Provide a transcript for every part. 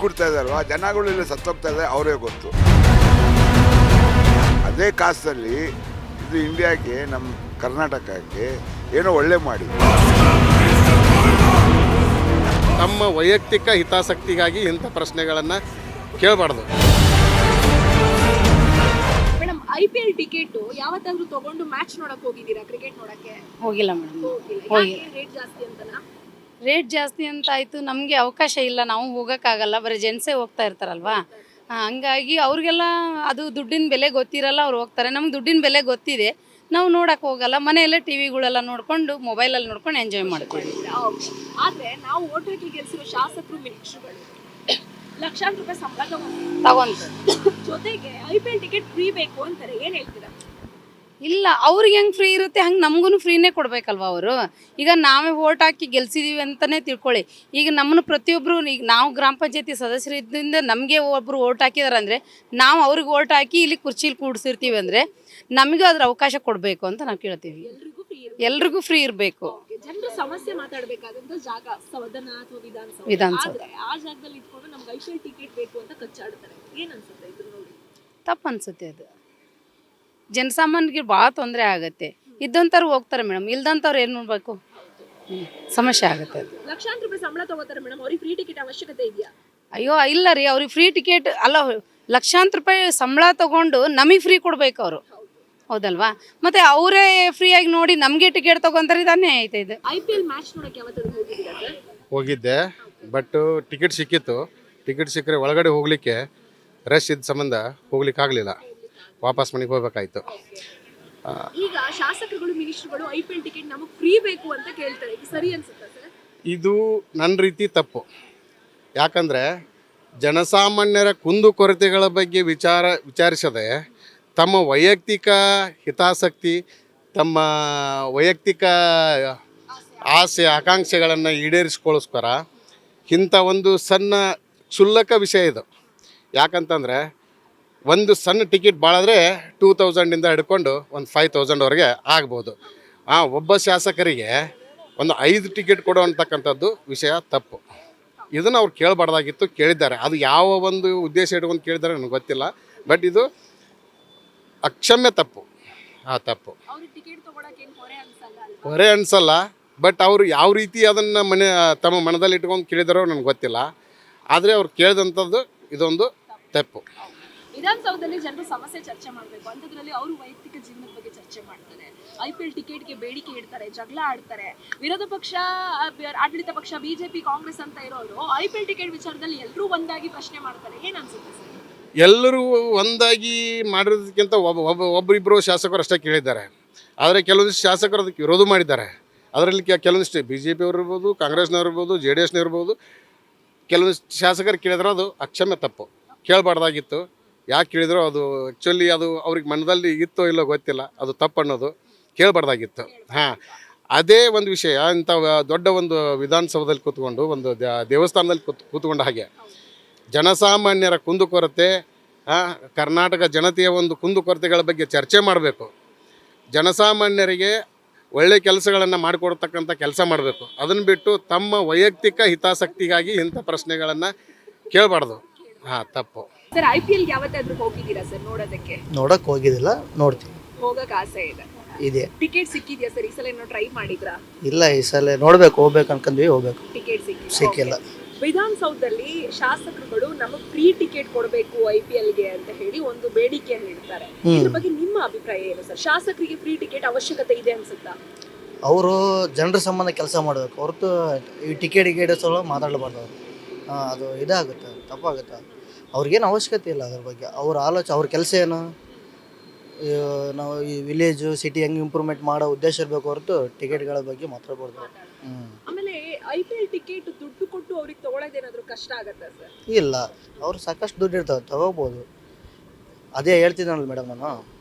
ಕೊಡ್ತಾ ಇದ್ದಾರಲ್ವ, ಜನಗಳೆಲ್ಲ ಸತ್ತೋಗ್ತಾ ಇದೆ ಅವರೇ ಗೊತ್ತು. ಅದೇ ಕಾಸಲ್ಲಿ ಇದು ಇಂಡಿಯಾಗೆ, ನಮ್ಮ ಕರ್ನಾಟಕಕ್ಕೆ ಏನೋ ಒಳ್ಳೆ ಮಾಡಿ. ತಮ್ಮ ವೈಯಕ್ತಿಕ ಹಿತಾಸಕ್ತಿಗಾಗಿ ಇಂಥ ಪ್ರಶ್ನೆಗಳನ್ನು ಕೇಳಬಾರ್ದು. ಮೇಡಮ್, IPL ಟಿಕೆಟ್ ಯಾವತ್ತಾದ್ರೂ ತಗೊಂಡು ಮ್ಯಾಚ್ ನೋಡಕ್ ಹೋಗಿದ್ದೀರಾ? ಕ್ರಿಕೆಟ್ ನೋಡಕ್ಕೆ ಹೋಗಿಲ್ಲ ಮೇಡಮ್. ರೇಟ್ ಜಾಸ್ತಿ ಅಂತನಾ? ರೇಟ್ ಜಾಸ್ತಿ ಅಂತ ಆಯಿತು, ನಮಗೆ ಅವಕಾಶ ಇಲ್ಲ, ನಾವು ಹೋಗೋಕ್ಕಾಗಲ್ಲ, ಬರೀ ಜೆಂಟ್ಸೇ ಹೋಗ್ತಾ ಇರ್ತಾರಲ್ವಾ. ಹಂಗಾಗಿ ಅವ್ರಿಗೆಲ್ಲ ಅದು ದುಡ್ಡಿನ ಬೆಲೆ ಗೊತ್ತಿರಲ್ಲ, ಅವ್ರು ಹೋಗ್ತಾರೆ. ನಮ್ಗೆ ದುಡ್ಡಿನ ಬೆಲೆ ಗೊತ್ತಿದೆ, ನಾವು ನೋಡಕ್ಕೆ ಹೋಗಲ್ಲ, ಮನೆಯಲ್ಲೇ ಟಿವಿಗಳೆಲ್ಲ ನೋಡ್ಕೊಂಡು ಮೊಬೈಲಲ್ಲಿ ನೋಡ್ಕೊಂಡು ಎಂಜಾಯ್ ಮಾಡ್ತೀವಿ. ಆದ್ರೆ ನಾವು ಓಟ್ ಹಾಕಿ ಗೆಲ್ಸಿರೋ ಶಾಸಕರು ಮಿನಿಸ್ಟರ್ಗಳು ಲಕ್ಷಾಂತರ ರೂಪಾಯಿ ಸಂಬಳ ತಗೊಂತಾರೆ. ಜೊತೆಗೆ IPL ಟಿಕೆಟ್ ಫ್ರೀ ಬೇಕು ಅಂತಾರೆ, ಏನ್ ಹೇಳ್ತೀರಾ? ಇಲ್ಲ, ಅವ್ರಿಗೆ ಹೆಂಗೆ ಫ್ರೀ ಇರುತ್ತೆ ಹಂಗೆ ನಮಗೂ ಫ್ರೀನೇ ಕೊಡಬೇಕಲ್ವ ಅವರು. ಈಗ ನಾವೇ ಓಟ್ ಹಾಕಿ ಗೆಲ್ಸಿದೀವಿ ಅಂತಲೇ ತಿಳ್ಕೊಳ್ಳಿ. ಈಗ ನಮ್ಮನ್ನು ಪ್ರತಿಯೊಬ್ಬರು, ಈಗ ನಾವು ಗ್ರಾಮ ಪಂಚಾಯತಿ ಸದಸ್ಯರಿದ್ದರಿಂದ ನಮಗೆ ಒಬ್ಬರು ಓಟ್ ಹಾಕಿದಾರೆ ಅಂದರೆ, ನಾವು ಅವ್ರಿಗೆ ಓಟ್ ಹಾಕಿ ಇಲ್ಲಿ ಕುರ್ಚಿಲಿ ಕೂಡಿಸಿರ್ತೀವಿ ಅಂದರೆ ನಮಗೂ ಅದ್ರ ಅವಕಾಶ ಕೊಡಬೇಕು ಅಂತ ನಾವು ಕೇಳ್ತೀವಿ. ಎಲ್ರಿಗೂ ಫ್ರೀ ಇರಬೇಕು. ಜನರು ಸಮಸ್ಯೆ ಮಾತಾಡಬೇಕಾದಂತ ಜಾಗ ಸದನ ಅಥವಾ ವಿಧಾನಸೌಧ. ಆ ಜಾಗದಲ್ಲಿ ಇಟ್ಕೊಂಡು ನಮ್ಗೆ IPL ಟಿಕೆಟ್ ಬೇಕು ಅಂತ ಕಚ್ಚಾಡ್ತಾರೆ. ಏನ್ ಅನ್ಸುತ್ತೆ ಇದು ನೋಡಿ? ತಪ್ಪು ಅನ್ಸುತ್ತೆ ಅದು. ಜನಸಾಮಾನ್ಯರಿಗೆ ಭಾಳ ತೊಂದರೆ ಆಗುತ್ತೆ. ಇದ್ದಂಥವ್ರು ಹೋಗ್ತಾರೆ ಮೇಡಮ್, ಇಲ್ದಂಥವ್ರು ಏನು ನೋಡಬೇಕು, ಸಮಸ್ಯೆ ಆಗುತ್ತೆ ಅದು. ಲಕ್ಷಾಂತರ ರೂಪಾಯಿ ಸಂಬಳ ತಗೋತಾರೆ ಮೇಡಮ್, ಅವ್ರಿಗೆ ಫ್ರೀ ಟಿಕೆಟ್ ಅವಶ್ಯಕತೆ ಇದೆಯಾ? ಅಯ್ಯೋ ಇಲ್ಲ ರೀ, ಅವ್ರಿಗೆ ಫ್ರೀ ಟಿಕೆಟ್ ಅಲ್ಲ, ಲಕ್ಷಾಂತರ ರೂಪಾಯಿ ಸಂಬಳ ತಗೊಂಡು ನಮಗೆ ಫ್ರೀ ಕೊಡಬೇಕು ಅವರು, ಹೌದಲ್ವಾ? ಮತ್ತೆ ಅವರೇ ಫ್ರೀಯಾಗಿ ನೋಡಿ ನಮಗೆ ಟಿಕೆಟ್ ತಗೊಂತಾರೆ, ಇದನ್ನೇ ಐತೆ ಇದು. IPL ಮ್ಯಾಚ್ ನೋಡಕ್ಕೆ ಯಾವತ್ತಾದ್ರೂ ಹೋಗಿದ್ದೀರಾ ಸರ್? ಹೋಗಿದ್ದೆ, ಬಟ್ ಟಿಕೆಟ್ ಸಿಕ್ಕಿತ್ತು. ಟಿಕೆಟ್ ಸಿಕ್ಕರೆ ಒಳಗಡೆ ಹೋಗಲಿಕ್ಕೆ ರಶ್ ಇದ್ದ ಸಂಬಂಧ ಹೋಗ್ಲಿಕ್ಕೆ ಆಗಲಿಲ್ಲ, ವಾಪಸ್ ಮನೆಗೆ ಹೋಗ್ಬೇಕಾಯ್ತು. ಈಗ ಶಾಸಕರುಗಳು ಮಿನಿಸ್ಟರ್ಗಳು IPL ಟಿಕೆಟ್ ನಮಗೆ ಫ್ರೀ ಬೇಕು ಅಂತ ಕೇಳ್ತಾರೆ, ಇದು ಸರಿ ಅನ್ಸುತ್ತಾ ಸರ್? ಇದು ನನ್ನ ರೀತಿ ತಪ್ಪು. ಯಾಕಂದರೆ ಜನಸಾಮಾನ್ಯರ ಕುಂದುಕೊರತೆಗಳ ಬಗ್ಗೆ ವಿಚಾರಿಸದೆ ತಮ್ಮ ವೈಯಕ್ತಿಕ ಹಿತಾಸಕ್ತಿ, ತಮ್ಮ ವೈಯಕ್ತಿಕ ಆಸೆ ಆಕಾಂಕ್ಷೆಗಳನ್ನು ಈಡೇರಿಸ್ಕೊಳ್ಳೋಸ್ಕರ ಇಂಥ ಒಂದು ಸಣ್ಣ ಕ್ಷುಲ್ಲಕ ವಿಷಯ ಇದು. ಯಾಕಂತಂದರೆ ಒಂದು ಸಣ್ಣ ಟಿಕೆಟ್ ಭಾಳಾದರೆ 2000ಇಂದ ಹಿಡ್ಕೊಂಡು ಒಂದು 5000ವರೆಗೆ ಆಗ್ಬೋದು. ಒಬ್ಬ ಶಾಸಕರಿಗೆ ಒಂದು 5 ಟಿಕೆಟ್ ಕೊಡುವಂತಕ್ಕಂಥದ್ದು ವಿಷಯ ತಪ್ಪು. ಇದನ್ನು ಅವ್ರು ಕೇಳಬಾರ್ದಾಗಿತ್ತು, ಕೇಳಿದ್ದಾರೆ. ಅದು ಯಾವ ಒಂದು ಉದ್ದೇಶ ಇಟ್ಕೊಂಡು ಕೇಳಿದ್ದಾರೆ ನನಗೆ ಗೊತ್ತಿಲ್ಲ, ಬಟ್ ಇದು ಅಕ್ಷಮ್ಯ ತಪ್ಪು. ತಪ್ಪು ಹೊರೆ ಅನಿಸಲ್ಲ, ಬಟ್ ಅವರು ಯಾವ ರೀತಿ ಅದನ್ನು ತಮ್ಮ ಮನದಲ್ಲಿ ಇಟ್ಕೊಂಡು ಕೇಳಿದಾರೋ ನನಗೆ ಗೊತ್ತಿಲ್ಲ. ಆದರೆ ಅವ್ರು ಕೇಳಿದಂಥದ್ದು ಇದೊಂದು ತಪ್ಪು. ವಿಧಾನಸೌಧದಲ್ಲಿ ಜನರು ಸಮಸ್ಯೆ ಚರ್ಚೆ ಮಾಡಬೇಕು ಅಂತದ್ರಲ್ಲಿ ಅವರು ವೈಯಕ್ತಿಕ ಜೀವನದ ಬಗ್ಗೆ ಚರ್ಚೆ ಮಾಡ್ತಾರೆ, IPL ಟಿಕೆಟ್ಗೆ ಬೇಡಿಕೆ ಇಡ್ತಾರೆ, ಜಗಳ ಆಡ್ತಾರೆ. ವಿರೋಧ ಪಕ್ಷ, ಆಡಳಿತ ಪಕ್ಷ BJP ಕಾಂಗ್ರೆಸ್ ಅಂತ ಇರೋರು IPL ಟಿಕೆಟ್ ವಿಚಾರದಲ್ಲಿ ಎಲ್ಲರೂ ಒಂದಾಗಿ ಪ್ರಶ್ನೆ ಮಾಡ್ತಾರೆ, ಏನ್ ಅನ್ಸುತ್ತೆ ಸರ್? ಎಲ್ಲರೂ ಒಂದಾಗಿ ಮಾಡಿರೋದಕ್ಕಿಂತ ಒಬ್ಬರಿಬ್ಬರು ಶಾಸಕರು ಅಷ್ಟೇ ಕೇಳಿದ್ದಾರೆ. ಆದರೆ ಕೆಲವೊಂದಿಷ್ಟು ಶಾಸಕರು ಅದಕ್ಕೆ ವಿರೋಧ ಮಾಡಿದ್ದಾರೆ. ಅದರಲ್ಲಿ ಕೆಲವೊಂದಿಷ್ಟು BJP ಅವರು ಇರ್ಬೋದು, ಕಾಂಗ್ರೆಸ್ನವ್ರು ಇರ್ಬೋದು, JDS ಇರ್ಬೋದು, ಕೆಲವೊಂದಿಷ್ಟು ಶಾಸಕರು ಕೇಳಿದ್ರೆ ಅದು ಅಕ್ಷಮ್ಯ ತಪ್ಪು. ಕೇಳಬಾರ್ದಾಗಿತ್ತು. ಯಾಕೆ ಕೇಳಿದ್ರು ಅದು ಆ್ಯಕ್ಚುಲಿ ಅದು ಅವ್ರಿಗೆ ಮನದಲ್ಲಿ ಇತ್ತೋ ಇಲ್ಲೋ ಗೊತ್ತಿಲ್ಲ, ಅದು ತಪ್ಪು ಅನ್ನೋದು ಕೇಳಬಾರ್ದಾಗಿತ್ತು. ಅದೇ ಒಂದು ವಿಷಯ ಇಂಥ ದೊಡ್ಡ ಒಂದು ವಿಧಾನಸೌಧದಲ್ಲಿ ಕೂತ್ಕೊಂಡು, ಒಂದು ದೇವಸ್ಥಾನದಲ್ಲಿ ಕೂತ್ಕೊಂಡ ಹಾಗೆ ಜನಸಾಮಾನ್ಯರ ಕುಂದುಕೊರತೆ, ಕರ್ನಾಟಕ ಜನತೆಯ ಒಂದು ಕುಂದುಕೊರತೆಗಳ ಬಗ್ಗೆ ಚರ್ಚೆ ಮಾಡಬೇಕು. ಜನಸಾಮಾನ್ಯರಿಗೆ ಒಳ್ಳೆ ಕೆಲಸಗಳನ್ನು ಮಾಡಿಕೊಡ್ತಕ್ಕಂಥ ಕೆಲಸ ಮಾಡಬೇಕು. ಅದನ್ನು ಬಿಟ್ಟು ತಮ್ಮ ವೈಯಕ್ತಿಕ ಹಿತಾಸಕ್ತಿಗಾಗಿ ಇಂಥ ಪ್ರಶ್ನೆಗಳನ್ನು ಕೇಳಬಾರ್ದು. ತಪ್ಪು. ಸರ್, IPL ಯಾವತ್ತಾದ್ರೂ ಹೋಗಿದ್ದೀರಾ ಸರ್ ನೋಡೋದಕ್ಕೆ? ನೋಡಕ್ ಹೋಗಿದ್ದಿಲ್ಲ, ನೋಡ್ತೀವಿ. ಹೋಗಕ್ ಆಸೆ ಇದೆ. ಟಿಕೆಟ್ ಸಿಕ್ಕಿದ್ಯಾ ಸರ್? ಈ ಸಲ ಏನೋ ಟ್ರೈ ಮಾಡಿದ್ರಾ? ಇಲ್ಲ, ಈ ಸಲ ನೋಡ್ಬೇಕು, ಹೋಗ್ಬೇಕು ಅನ್ಕೊಂಡ್ವಿ, ಹೋಗ್ಬೇಕು. ಟಿಕೆಟ್ ಸಿಕ್ಕಿಲ್ಲ. ವಿಧಾನಸೌಧದಲ್ಲಿ ಶಾಸಕರುಗಳು ನಮಗೆ ಫ್ರೀ ಟಿಕೆಟ್ ಕೊಡಬೇಕು IPLಗೆ ಅಂತ ಹೇಳಿ ಒಂದು ಬೇಡಿಕೆಯನ್ನು ಇಡ್ತಾರೆ. ಇದ್ರ ಬಗ್ಗೆ ನಿಮ್ಮ ಅಭಿಪ್ರಾಯ ಏನು ಸರ್? ಶಾಸಕರಿಗೆ ಫ್ರೀ ಟಿಕೆಟ್ ಅವಶ್ಯಕತೆ ಇದೆ ಅನ್ಸುತ್ತಾ? ಅವರು ಜನರ ಸಂಬಂಧ ಕೆಲಸ ಮಾಡಬೇಕು ಹೊರತು ಈ ಟಿಕೆಟ್ ಸಲ ಮಾತಾಡಬಾರ್ದು ಅವರು. ಅದು ಇದಾಗುತ್ತೆ, ತಪ್ಪಾಗುತ್ತೆ. ಅವ್ರಿಗೇನು ಅವಶ್ಯಕತೆ ಇಲ್ಲ ಅದ್ರ ಬಗ್ಗೆ. ಅವ್ರ ಅವ್ರ ಕೆಲಸ ಏನು, ನಾವು ಈ ವಿಲೇಜು ಸಿಟಿ ಹೆಂಗೆ ಇಂಪ್ರೂವ್ಮೆಂಟ್ ಮಾಡೋ ಉದ್ದೇಶ ಇರಬೇಕು ಹೊರತು ಟಿಕೆಟ್ಗಳ ಬಗ್ಗೆ ಮಾತಾಡಬಾರ್ದು. ಆಮೇಲೆ IPL ಟಿಕೆಟ್ ದುಡ್ಡು ಕೊಟ್ಟು ಅವ್ರಿಗೆ ತಗೊಳ್ಳೋದೇನಾದ್ರೂ ಕಷ್ಟ ಆಗತ್ತಾ ಸರ್? ಇಲ್ಲ, ಅವ್ರು ಸಾಕಷ್ಟು ದುಡ್ಡು ಇರ್ತಾವೆ, ತಗೋಬೋದು. ಅದೇ ಹೇಳ್ತಿದ್ದಾನಲ್ಲ ಮೇಡಮ್, ನಾನು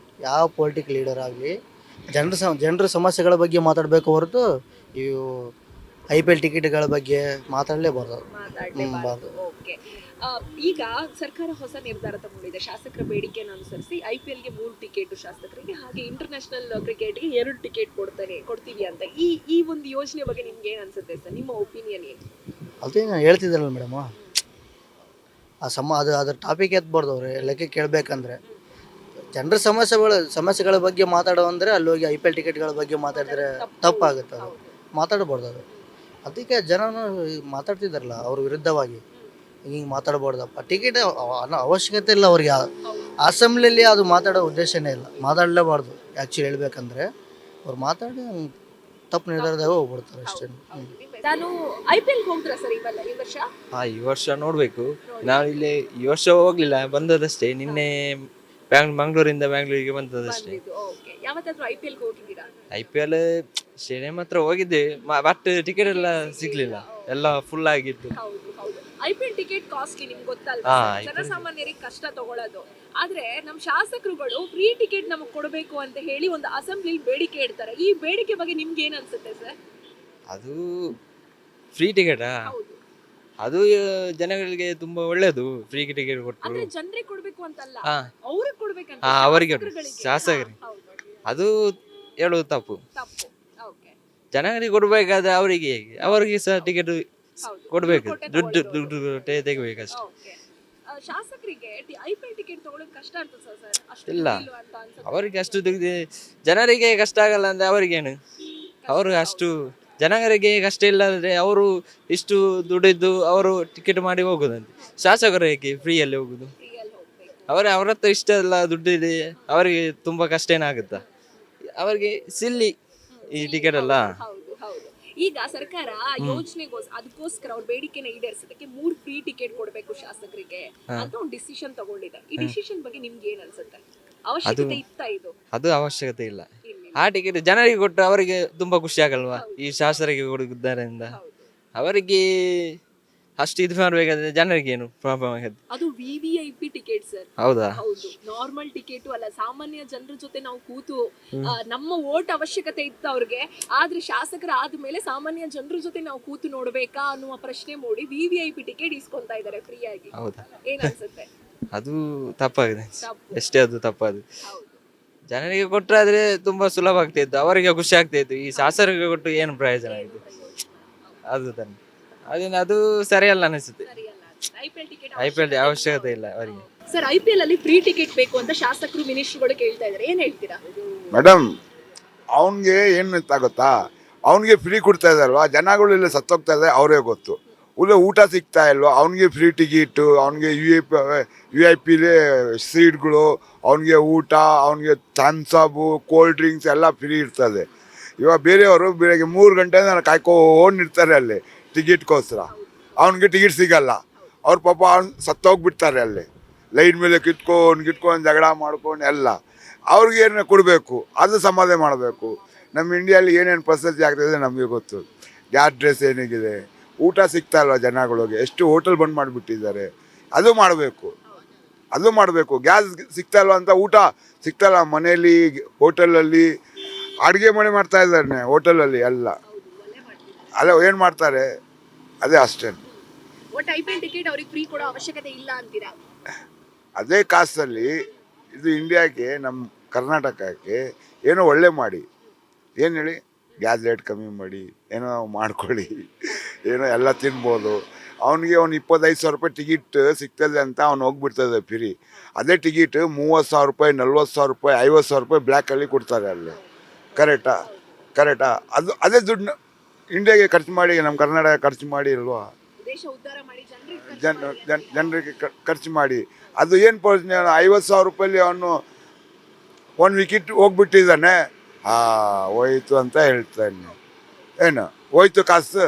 ಯಾವ ಪೊಲಿಟಿಕಲ್ ಲೀಡರ್ ಆಗಲಿ ಜನರ ಸಮಸ್ಯೆಗಳ ಬಗ್ಗೆ ಮಾತಾಡಬೇಕು ಹೊರತು ಇವು IPL ಟಿಕೆಟ್ಗಳ ಬಗ್ಗೆ ಮಾತಾಡಲೇಬಾರ್ದು. ಈಗ ಸರ್ಕಾರ ಹೊಸ ನಿರ್ಧಾರ ತಗೊಂಡಿದೆ. ಶಾಸಕರ ಬೇಡಿಕೆಯನ್ನು ಅನುಸರಿಸಿ IPLಗೆ 3 ಟಿಕೆಟ್ ಶಾಸಕರಿಗೆ, ಹಾಗೆ ಇಂಟರ್ನ್ಯಾಷನಲ್ ಕ್ರಿಕೆಟ್ಗೆ 2 ಟಿಕೆಟ್ ಕೊಡ್ತೀವಿ ಅಂತ. ಈ ಒಂದು ಯೋಜನೆ ಬಗ್ಗೆ ನಿಮ್ಗೆ ಏನ್ ಅನ್ಸುತ್ತೆ ಸರ್? ನಿಮ್ಮ ಒಪಿನಿಯನ್ ಏನು? ಅದೇ ನಾನು ಹೇಳ್ತಿದ್ದಲ್ಲ ಮೇಡಮ್, ಅದ್ರ ಟಾಪಿಕ್ ಎತ್ಬಾರ್ದು ಅವ್ರು ಲೆಕ್ಕ ಕೇಳಬೇಕಂದ್ರೆ. ಜನರ ಸಮಸ್ಯೆಗಳ ಬಗ್ಗೆ ಮಾತಾಡೋವಂದ್ರೆ ಅಲ್ಲಿ ಹೋಗಿ IPL ಟಿಕೆಟ್ಗಳ ಬಗ್ಗೆ ಮಾತಾಡಿದ್ರೆ ತಪ್ಪಾಗುತ್ತೆ. ಅದು ಮಾತಾಡಬಾರ್ದು. ಅದು ಅದಕ್ಕೆ ಜನನು ಮಾತಾಡ್ತಿದ್ದಾರಲ್ಲ ಅವ್ರ ವಿರುದ್ಧವಾಗಿ ಹಿಂಗೆ ಮಾತಾಡ್ಬಾರ್ದಪ್ಪ. ಟಿಕೆಟ್ ಅವಶ್ಯಕತೆ ಇಲ್ಲ ಅವ್ರಿಗೆ. ಅಸೆಂಬ್ಲಿಯಲ್ಲಿ ಅದು ಮಾತಾಡೋ ಉದ್ದೇಶನೇ ಇಲ್ಲ, ಮಾತಾಡಲೇಬಾರ್ದು. ಆ್ಯಕ್ಚುಲಿ ಹೇಳ್ಬೇಕಂದ್ರೆ ಅವ್ರು ಮಾತಾಡಿ ತಪ್ಪು ನಿರ್ಧಾರದಾಗ ಹೋಗ್ಬಿಡ್ತಾರೆ ಅಷ್ಟೇ. ನಾನು IPL ಹೋಗ್ತೀರಾ ಸರ್ ಈ ವರ್ಷ? ಈ ವರ್ಷ ನೋಡಬೇಕು. ನಾವು ಇಲ್ಲಿ ಈ ವರ್ಷ ಹೋಗ್ಲಿಲ್ಲ, ಬಂದದಷ್ಟೇ. ನಿನ್ನೆ ಮಂಗಳೂರಿಂದ ಬ್ಯಾಂಗ್ಳೂರಿಗೆ ಬಂದದಷ್ಟೇ. ಓಕೆ, ಯಾವತ್ತಾದ್ರೂ IPL ಹೋಗಿದ್ದೀರಾ? IPL ಸ್ಟೇಡಿಯಂ ಹತ್ರ ಹೋಗಿದ್ದೆ, ಬಟ್ ಟಿಕೆಟ್ ಎಲ್ಲ ಸಿಗ್ಲಿಲ್ಲ, ಎಲ್ಲ ಫುಲ್ ಆಗಿತ್ತು. ಹೌದು ಹೌದು. IPL ಟಿಕೆಟ್ ಕಾಸ್ಟ್ಲಿ, ನಿಮ್ಗೆ ಗೊತ್ತಲ್ವಾ? ಹಾ, ಜನಸಾಮಾನ್ಯರಿಗೆ ಕಷ್ಟ ತಗೊಳ್ಳೋದು. ಆದ್ರೆ ನಮ್ಮ ಶಾಸಕರುಗಳು ಫ್ರೀ ಟಿಕೆಟ್ ನಮಗೆ ಕೊಡಬೇಕು ಅಂತ ಹೇಳಿ ಒಂದು ಅಸೆಂಬ್ಲಿ ಬೇಡಿಕೆ ಇಡ್ತಾರೆ. ಈ ಬೇಡಿಕೆ ಬಗ್ಗೆ ನಿಮ್ಗೆ ಏನ್ ಅನ್ಸುತ್ತೆ ಸರ್? ಅದು ಫ್ರೀ ಟಿಕೆಟಾ? ಹೌದು. ಅದು ಜನಗಳಿಗೆ ತುಂಬಾ ಒಳ್ಳೇದು. ಫ್ರೀ ಟಿಕೆಟ್ ಕೊಟ್ಟರು ಅಂದ್ರೆ ಜನರಿಗೆ ಕೊಡ್ಬೇಕು ಅಂತಲ್ಲ, ಹಾ ಅವ್ರಿಗೆ ಕೊಡ್ಬೇಕಂತ. ಅವರಿಗೆ ಶಾಸಕರುಗಳಿಗೆ. ಶಾಸಕರಿಗೆ ಹೌದು, ಅದು ಹೇಳುವುದು ತಪ್ಪು. ತಪ್ಪು. ಓಕೆ, ಜನರಿಗೆ ಕೊಡ್ಬೇಕಾದ್ರೆ ಅವರಿಗೆ ಸಹ ಟಿಕೆಟ್ ಹೌದು. ಕೊಡ್ಬೇಕು, ಕೊಟ್ಟೆ ದುಡ್ಡು ತಗೊಳ್ಳೋದು. ದುಡ್ಡು ತೆಗಿಬೇಕಷ್ಟೆ. ಓಕೆ. ಶಾಸಕರಿಗೆ IPL ಟಿಕೆಟ್ ತಗೊಳ್ಳೋದು ಕಷ್ಟ ಅನ್ಸುತ್ತೆ ಸರ್? ಅಷ್ಟು ಇಲ್ಲ. ದುಡ್ಡಿಲ್ವಾ ಅಂತ ಅನ್ಸುತ್ತೆ? ಅವರಿಗೆ ಅಷ್ಟು ಜನರಿಗೆ ಕಷ್ಟ ಆಗಲ್ಲ ಅಂದ್ರೆ ಅವರಿಗೇನು? ಅವರು ಅಷ್ಟು ಜನರಿಗೆ ಕಷ್ಟ ಇಲ್ಲ ಅಂದ್ರೆ ಅವರು ಇಷ್ಟು ದುಡ್ಡಿದ್ದು ಅವರು ಟಿಕೆಟ್ ಮಾಡಿ ಹೋಗುದಂತೆ. ಶಾಸಕರು ಏಕೆ ಫ್ರೀಯಲ್ಲಿ ಹೋಗುದು? ಫ್ರೀಯಲ್ಲಿ ಹೋಗ್ಬೇಕು. ಅವ್ರ ಹತ್ರ ಇಷ್ಟ ಎಲ್ಲ ದುಡ್ಡಿದೆ, ಅವರಿಗೆ ತುಂಬಾ ಕಷ್ಟ ಏನಾಗುತ್ತಾ? ಅವರಿಗೆ ಸಿಲ್ಲಿ ಈ ಟಿಕೆಟ್ ಅಲ್ಲ. ಹೌದು ಹೌದು. ಈಗ ಸರ್ಕಾರ ಅದಕ್ಕೋಸ್ಕರ ಅವ್ರ ಬೇಡಿಕೆನ ಈಡೇರಿಸೋದಕ್ಕೆ 3 ಫ್ರೀ ಟಿಕೆಟ್ ಕೊಡಬೇಕು ಶಾಸಕರಿಗೆ ಅಂತ ಒಂದು ಡಿಸಿಷನ್ ತಗೊಂಡಿದೆ. ಈ ಡಿಸಿಷನ್ ಬಗ್ಗೆ ನಿಮ್ಗೆ ಏನ್ ಅನ್ಸುತ್ತೆ? ಅವಶ್ಯಕತೆ ಇತ್ತಾ ಇದು? ಅದು ಅವಶ್ಯಕತೆ ಇಲ್ಲ. ಇಲ್ಲ. ಆ ಟಿಕೆಟ್ ಜನರಿಗೆ ಕೊಟ್ಟು ಅವರಿಗೆ ತುಂಬಾ ಖುಷಿ ಆಗಲ್ವಾ? ಈ ಶಾಸಕರಿಗೆ ಕೊಡುವುದರಿಂದ ಹೌದು. ಅವರಿಗೆ ಅಷ್ಟು ಇದು ಮಾಡ್ಬೇಕಾದ್ರೆ ಜನರಿಗೆ ಏನು ಪ್ರಾಬ್ಲಮ್ ಆಗುತ್ತೆ? ಅದು VVIP ಟಿಕೆಟ್ ಸರ್. ಹೌದಾ? ಹೌದು, ನಾರ್ಮಲ್ ಟಿಕೆಟ್ ಅಲ್ಲ. ಸಾಮಾನ್ಯ ಜನರ ಜೊತೆ ನಾವು ಕೂತು ನಮ್ಮ ವೋಟ್ ಅವಶ್ಯಕತೆ ಇತ್ತು ಅವ್ರಿಗೆ. ಆದ್ರೆ ಶಾಸಕರ ಆದ್ಮೇಲೆ ಸಾಮಾನ್ಯ ಜನರ ಜೊತೆ ನಾವು ಕೂತು ನೋಡ್ಬೇಕಾ ಅನ್ನುವ ಪ್ರಶ್ನೆ ಮೂಡಿ VVIP ಟಿಕೆಟ್ ಇಸ್ಕೊಂತಾ ಇದಾರೆ ಫ್ರೀ ಆಗಿ. ಹೌದಾ? ಏನ್ ಅನ್ಸುತ್ತೆ? ಅದು ತಪ್ಪಾಗಿದೆ, ತಪ್ಪು. ಎಷ್ಟೇ ಅದು ತಪ್ಪಾದು. ಹೌದು. ಜನರಿಗೆ ಕೊಟ್ಟರೆ ತುಂಬಾ ಸುಲಭ ಆಗ್ತಾ ಇತ್ತು, ಅವರಿಗೆ ಖುಷಿ ಆಗ್ತಾ ಇತ್ತು. ಈ ಶಾಸಕರಿಗೆ ಕೊಟ್ಟು ಏನು ಪ್ರಯೋಜನ ಇದು? ಅದು ತಾನೆ, ಅದು ಸರಿಯಲ್ಲ ಅನಿಸುತ್ತೆ. ಸರಿಯಲ್ಲ. IPL ಅವಶ್ಯಕತೆ ಇಲ್ಲ ಅವರಿಗೆ. ಸರ್, IPL ಅಲ್ಲಿ ಫ್ರೀ ಟಿಕೆಟ್ ಬೇಕು ಅಂತ ಶಾಸಕರು ಮಿನಿಸ್ಟರ್ಗಳು ಕೇಳ್ತಾ ಇದಾರೆ, ಏನ್ ಹೇಳ್ತೀರಾ? ಮೇಡಮ್, ಅವನಿಗೆ ಏನು ಗೊತ್ತಾ, ಅವನಿಗೆ ಫ್ರೀ ಕೊಡ್ತಾ ಇದ್ದಾರಲ್ವಾ, ಜನಗಳು ಇಲ್ಲ ಸತ್ತೋಗ್ತಾ ಇದ್ದಾರೆ, ಅವರೇ ಗೊತ್ತು. ಊಟ ಸಿಗ್ತಾ ಇಲ್ವಾ, ಅವನಿಗೆ ಫ್ರೀ ಟಿಕೆಟು, ಅವನಿಗೆ VIP ಸೀಟ್ಗಳು, ಅವನಿಗೆ ಊಟ, ಅವನಿಗೆ ಥಮ್ಸಬು, ಕೋಲ್ಡ್ ಡ್ರಿಂಕ್ಸ್ ಎಲ್ಲ ಫ್ರೀ ಇರ್ತದೆ. ಇವಾಗ ಬೇರೆಯವರು ಬೆಳಗ್ಗೆ 3 ಗಂಟೆಯಿಂದ ಕಾಯ್ಕೊಂಡಿರ್ತಾರೆ ಅಲ್ಲಿ ಟಿಕೆಟ್ಗೋಸ್ಕರ. ಅವ್ನಿಗೆ ಟಿಕೆಟ್ ಸಿಗಲ್ಲ. ಅವ್ರ ಪಾಪ ಅವ್ನು ಸತ್ತೋಗ್ಬಿಡ್ತಾರೆ ಅಲ್ಲಿ ಲೈನ್ ಮೇಲೆ ಕಿತ್ಕೊಂಡು ಜಗಳ ಮಾಡ್ಕೊಂಡು ಎಲ್ಲ. ಅವ್ರಿಗೆ ಏನು ಕೊಡಬೇಕು, ಅದು ಸಮಾಧಾನ ಮಾಡಬೇಕು. ನಮ್ಮ ಇಂಡಿಯಲ್ಲಿ ಏನೇನು ಪರಿಸ್ಥಿತಿ ಆಗ್ತಾಯಿದೆ ನಮಗೆ ಗೊತ್ತು. ಗ್ಯಾಸ್ ಡ್ರೆಸ್ ಏನಿಗಿದೆ, ಊಟ ಸಿಗ್ತಾ ಇಲ್ವ ಜನಗಳಿಗೆ, ಎಷ್ಟು ಹೋಟೆಲ್ ಬಂದ್ ಮಾಡಿಬಿಟ್ಟಿದ್ದಾರೆ. ಅದು ಮಾಡಬೇಕು. ಗ್ಯಾಸ್ ಸಿಗ್ತಾ ಇಲ್ವ ಅಂತ ಊಟ ಸಿಗ್ತಾಯಿಲ್ಲ. ಮನೆಯಲ್ಲಿ ಹೋಟೆಲಲ್ಲಿ ಅಡುಗೆ ಮನೆ ಮಾಡ್ತಾ ಇದ್ದಾರೆ, ಹೋಟೆಲಲ್ಲಿ ಎಲ್ಲ ಅಲ್ಲ ಏನು ಮಾಡ್ತಾರೆ, ಅದೇ ಅಷ್ಟೇ. ಒಟ್ಟು IPL ಟಿಕೆಟ್ ಅವ್ರಿಗೆ ಫ್ರೀ ಕೊಡೋ ಅವಶ್ಯಕತೆ ಇಲ್ಲ ಅಂತೀರಾ? ಅದೇ ಕಾಸಲ್ಲಿ ಇದು ಇಂಡಿಯಾಕ್ಕೆ, ನಮ್ಮ ಕರ್ನಾಟಕಕ್ಕೆ ಏನೋ ಒಳ್ಳೆ ಮಾಡಿ, ಏನು ಹೇಳಿ, ಗ್ಯಾಸ್ ರೇಟ್ ಕಮ್ಮಿ ಮಾಡಿ, ಏನೋ ಮಾಡ್ಕೊಳ್ಳಿ, ಏನೋ ಎಲ್ಲ ತಿನ್ಬೋದು. ಅವನಿಗೆ 25,000 ರೂಪಾಯಿ ಟಿಕೆಟ್ ಸಿಗ್ತದೆ ಅಂತ ಅವ್ನು ಹೋಗ್ಬಿಡ್ತದೆ ಫ್ರೀ. ಅದೇ ಟಿಕೆಟ್ 30,000 ರೂಪಾಯಿ, 40,000 ರೂಪಾಯಿ, 50,000 ರೂಪಾಯಿ ಬ್ಲ್ಯಾಕಲ್ಲಿ ಕೊಡ್ತಾರೆ ಅಲ್ಲಿ. ಕರೆಕ್ಟಾ? ಅದೇ ದುಡ್ಡು ಇಂಡಿಯಾಗೆ ಖರ್ಚು ಮಾಡಿ, ನಮ್ಮ ಕರ್ನಾಟಕ ಖರ್ಚು ಮಾಡಿ ಇಲ್ವಾ? ದೇಶ ಉದ್ಧಾರ ಮಾಡಿ ಜನರಿಗೆ ಖರ್ಚು ಮಾಡಿ ಅದು ಏನು ಪ್ರಯೋಜನ? 50,000 ರೂಪಾಯಲ್ಲಿ ಅವನು 1 ವಿಕೆಟ್ ಹೋಗ್ಬಿಟ್ಟಿದ್ದಾನೆ, ಹೋಯ್ತು ಅಂತ ಹೇಳ್ತಾನೆ. ಏನು ಹೋಯ್ತು ಕಾಸು?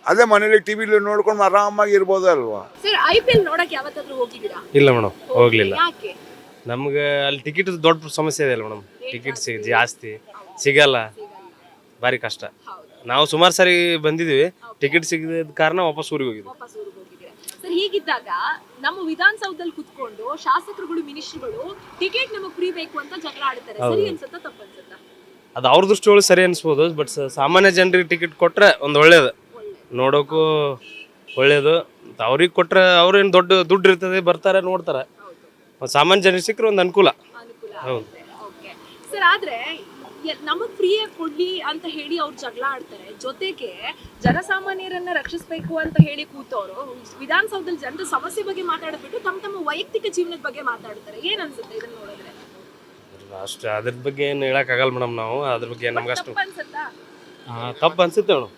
ಅದೇ ಮನೇಲಿ ಟಿವಿಲಿ ನೋಡ್ಕೊಂಡು ಆರಾಮಾಗಿ ಇರ್ಬೋದಲ್ವಾ? ಸರ್, IPL ನೋಡಕ್ಕೆ ಯಾವತ್ತಾದ್ರೂ ಹೋಗಿದ್ದೀರಾ? ಇಲ್ಲ ಮೇಡಮ್, ಹೋಗ್ಲಿಲ್ಲ. ಯಾಕೆ? ನಮ್ಗೆ ಅಲ್ಲಿ ಟಿಕೆಟ್ ದೊಡ್ಡ ಸಮಸ್ಯೆ ಇದೆ ಅಲ್ಲ ಮೇಡಮ್. ಟಿಕೆಟ್ ಜಾಸ್ತಿ ಸಿಗಲ್ಲ, ಭಾರಿ ಕಷ್ಟ. ನಾವು ಸುಮಾರು ಸಾರಿ ಬಂದಿದ್ದೀವಿ, ಟಿಕೆಟ್ ಸಿಗದ ಕಾರಣ ವಾಪಸ್ ಊರಿಗೆ ಹೋಗಿದ್ವಿ. ವಾಪಸ್ ಊರಿಗೆ ಹೋಗಿದ್ದೀರಾ? ಸರ್, ಹೀಗಿದ್ದಾಗ ನಮ್ಮ ವಿಧಾನಸೌಧದಲ್ಲಿ ಕುತ್ಕೊಂಡು ಶಾಸಕರುಗಳು, ಮಿನಿಸ್ಟರ್ಗಳು ಟಿಕೆಟ್ ನಮಗೆ ಫ್ರೀ ಬೇಕು ಅಂತ ಜಗಳ ಆಡ್ತಾರೆ. ಸರಿ ಅನ್ಸುತ್ತಾ, ತಪ್ಪು ಅನ್ಸುತ್ತಾ? ಅದು ಅವ್ರ ದೃಷ್ಟಿಯೊಳಗೆ ಸರಿ ಅನಿಸ್ಬೋದು, ಬಟ್ ಸಾಮಾನ್ಯ ಜನರಿಗೆ ಟಿಕೆಟ್ ಕೊಟ್ರೆ ಒಂದು ಒಳ್ಳೇದು, ನೋಡೋಕ್ಕೂ ಒಳ್ಳೇದು. ಅವ್ರಿಗೆ ಕೊಟ್ರೆ ಅವ್ರೇನು ದೊಡ್ಡ ದುಡ್ಡು ಇರ್ತದೆ, ಬರ್ತಾರೆ, ನೋಡ್ತಾರೆ. ಸಾಮಾನ್ಯ ಜನರಿಗೆ ಸಿಕ್ಕರೆ ಒಂದು ಅನುಕೂಲ. ಸರ್, ಆದ್ರೆ ನಮಗ್ ಫ್ರೀಯಾಗಿ ಕೊಡ್ಲಿ ಅಂತ ಹೇಳಿ ಅವ್ರು ಜಗಳ ಆಡ್ತಾರೆ. ಜೊತೆಗೆ ಜನಸಾಮಾನ್ಯರನ್ನ ರಕ್ಷಿಸಬೇಕು ಅಂತ ಹೇಳಿ ಕೂತವ್ರು ವಿಧಾನಸೌಧದಲ್ಲಿ ಜನರ ಸಮಸ್ಯೆ ಬಗ್ಗೆ ಮಾತಾಡ್ಬಿಟ್ಟು ತಮ್ಮ ವೈಯಕ್ತಿಕ ಜೀವನದ ಬಗ್ಗೆ ಮಾತಾಡ್ತಾರೆ. ಏನ್ ಅನ್ಸುತ್ತೆ ಇದನ್ನ ನೋಡಿದ್ರೆ? ಅಷ್ಟು ಅದ್ರ ಬಗ್ಗೆ ಏನು ಹೇಳಕ್ಕಾಗಲ್ಲ ಮೇಡಮ್. ನಾವು ಅದ್ರ ಬಗ್ಗೆ ನಮ್ಗೆ ಅಷ್ಟು ತಪ್ಪು ಅನ್ಸುತ್ತಾ? ತಪ್ಪು ಅನ್ಸುತ್ತೆ ಮೇಡಮ್.